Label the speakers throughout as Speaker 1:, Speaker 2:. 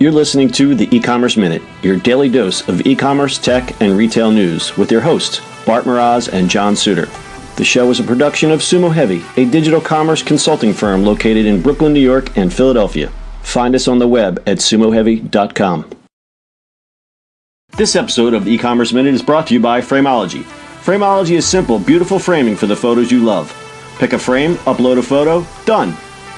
Speaker 1: You're listening to the E-Commerce Minute, your daily dose of e-commerce, tech, and retail news with your hosts, Bart Mroz and John Suter. The show is a production of Sumo Heavy, a digital commerce consulting firm located in Brooklyn, New York, and Philadelphia. Find us on the web at sumoheavy.com. This episode of the E-Commerce Minute is brought to you by Frameology. Frameology is simple, beautiful framing for the photos you love. Pick a frame, upload a photo, done.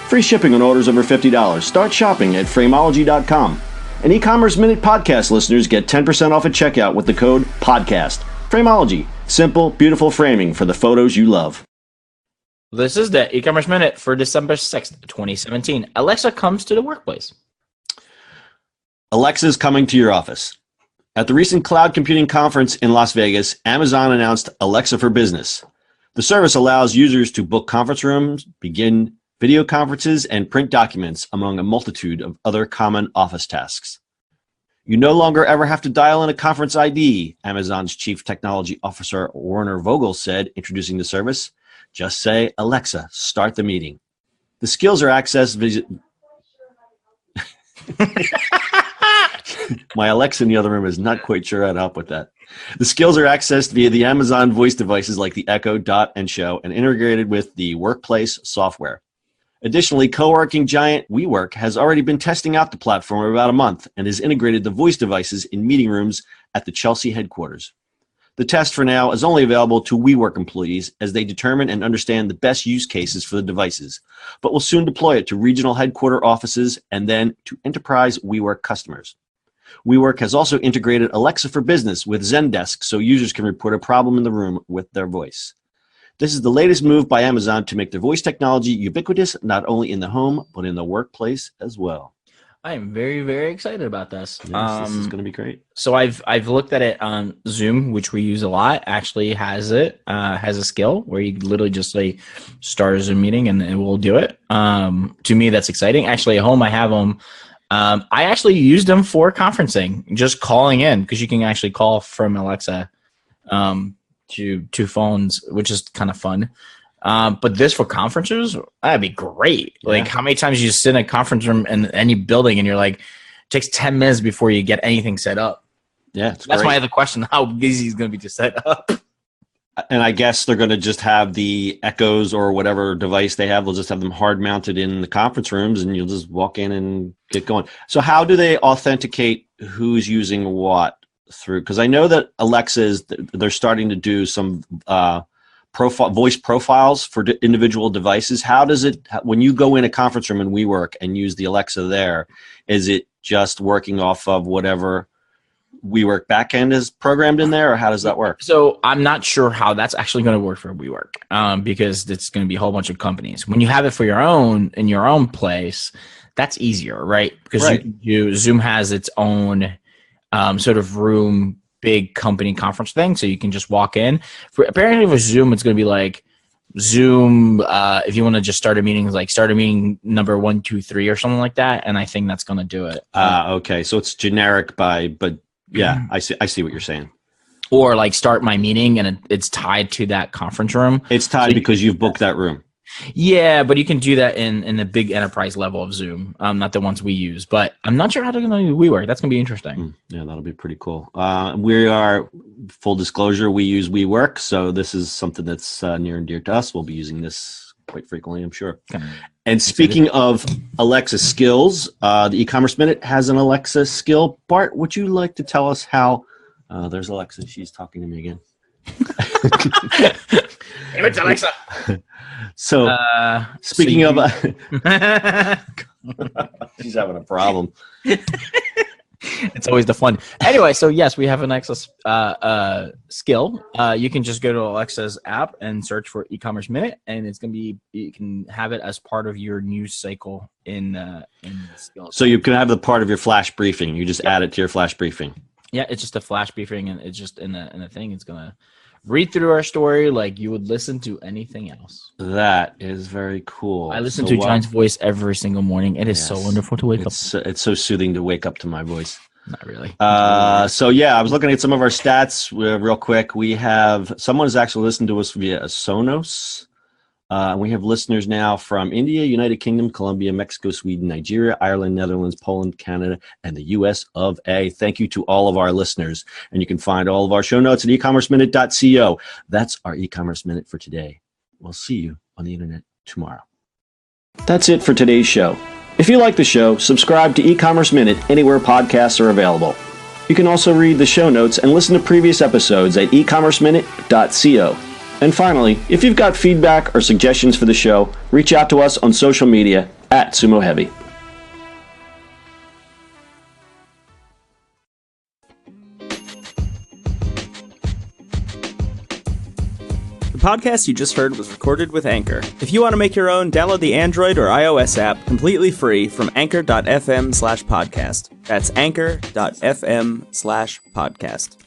Speaker 1: Free shipping on orders over $50. Start shopping at Frameology.com. And E-Commerce Minute podcast listeners get 10% off at checkout with the code PODCAST. Frameology. Simple, beautiful framing for the photos you love.
Speaker 2: This is the E-Commerce Minute for December 6th, 2017. Alexa comes to the workplace.
Speaker 1: Alexa's coming to your office. At the recent cloud computing conference in Las Vegas, Amazon announced Alexa for Business. The service allows users to book conference rooms, begin video conferences, and print documents, among a multitude of other common office tasks. You no longer ever have to dial in a conference ID, Amazon's Chief Technology Officer Werner Vogel said, introducing the service. Just say, Alexa, start the meeting. The skills are accessed My Alexa in the other room is not quite sure how to help with that. The skills are accessed via the Amazon voice devices like the Echo, Dot, and Show, and integrated with the workplace software. Additionally, co-working giant WeWork has already been testing out the platform for about a month and has integrated the voice devices in meeting rooms at the Chelsea headquarters. The test for now is only available to WeWork employees as they determine and understand the best use cases for the devices, but will soon deploy it to regional headquarter offices and then to enterprise WeWork customers. WeWork has also integrated Alexa for Business with Zendesk so users can report a problem in the room with their voice. This is the latest move by Amazon to make their voice technology ubiquitous, not only in the home, but in the workplace as well.
Speaker 2: I am very, very excited about this.
Speaker 1: Yes, this is going to be great.
Speaker 2: So I've looked at it on Zoom, which we use a lot. Actually, has a skill where you literally just say start a Zoom meeting and it will do it. To me, that's exciting. Actually, at home I have them. I actually used them for conferencing, just calling in because you can actually call from Alexa to phones, which is kind of fun. But this for conferences, that'd be great. Yeah. Like how many times you sit in a conference room in any building and you're like, it takes 10 minutes before you get anything set up.
Speaker 1: Yeah,
Speaker 2: that's
Speaker 1: great.
Speaker 2: my other question. How easy is it going to be to set up?
Speaker 1: And I guess they're going to just have the Echoes or whatever device they have. They'll just have them hard mounted in the conference rooms and you'll just walk in and get going. So how do they authenticate who's using what through? Because I know that Alexa they're starting to do some voice profiles for individual devices. How does it, when you go in a conference room and WeWork and use the Alexa there, is it just working off of whatever WeWork backend is programmed in there, or how does that work?
Speaker 2: So I'm not sure how that's actually going to work for WeWork because it's going to be a whole bunch of companies. When you have it for your own, in your own place, that's easier, right? Because Zoom has its own sort of room, big company conference thing, so you can just walk in. Apparently with Zoom, it's going to be like Zoom, if you want to just start a meeting, like start a meeting number 1, 2, 3 or something like that, and I think that's going to do it.
Speaker 1: Okay, so it's generic but yeah, I see what you're saying.
Speaker 2: Or like start my meeting and it's tied to that conference room.
Speaker 1: It's tied because you've booked that room.
Speaker 2: Yeah, but you can do that in the big enterprise level of Zoom, not the ones we use. But I'm not sure how they're going to do WeWork. That's going to be interesting.
Speaker 1: Yeah, that'll be pretty cool. We are, full disclosure, we use WeWork, so this is something that's near and dear to us. We'll be using this quite frequently, I'm sure. And speaking of Alexa skills, the E-Commerce Minute has an Alexa skill. Bart, would you like to tell us how? There's Alexa. She's talking to me again.
Speaker 2: Hey, it's Alexa.
Speaker 1: So, speaking of, she's having a problem.
Speaker 2: It's always the fun. Anyway, so yes, we have an Alexa skill. You can just go to Alexa's app and search for E-Commerce Minute, and it's going to be, you can have it as part of your news cycle in the skills.
Speaker 1: So you can have the part of your flash briefing. You just add it to your flash briefing.
Speaker 2: Yeah, it's just a flash briefing, and it's just in the thing. It's going to read through our story like you would listen to anything else.
Speaker 1: That is very cool.
Speaker 2: I listen to John's voice every single morning. It is so wonderful to wake up.
Speaker 1: It's so soothing to wake up to my voice.
Speaker 2: Not really.
Speaker 1: So yeah, I was looking at some of our stats real quick. We have someone has actually listened to us via Sonos. We have listeners now from India, United Kingdom, Colombia, Mexico, Sweden, Nigeria, Ireland, Netherlands, Poland, Canada, and the US of A. Thank you to all of our listeners. And you can find all of our show notes at ecommerceminute.co. That's our e-commerce minute for today. We'll see you on the internet tomorrow. That's it for today's show. If you like the show, subscribe to E-commerce Minute anywhere podcasts are available. You can also read the show notes and listen to previous episodes at ecommerceminute.co. And finally, if you've got feedback or suggestions for the show, reach out to us on social media at Sumo Heavy.
Speaker 3: The podcast you just heard was recorded with Anchor. If you want to make your own, download the Android or iOS app completely free from anchor.fm/podcast. That's anchor.fm/podcast.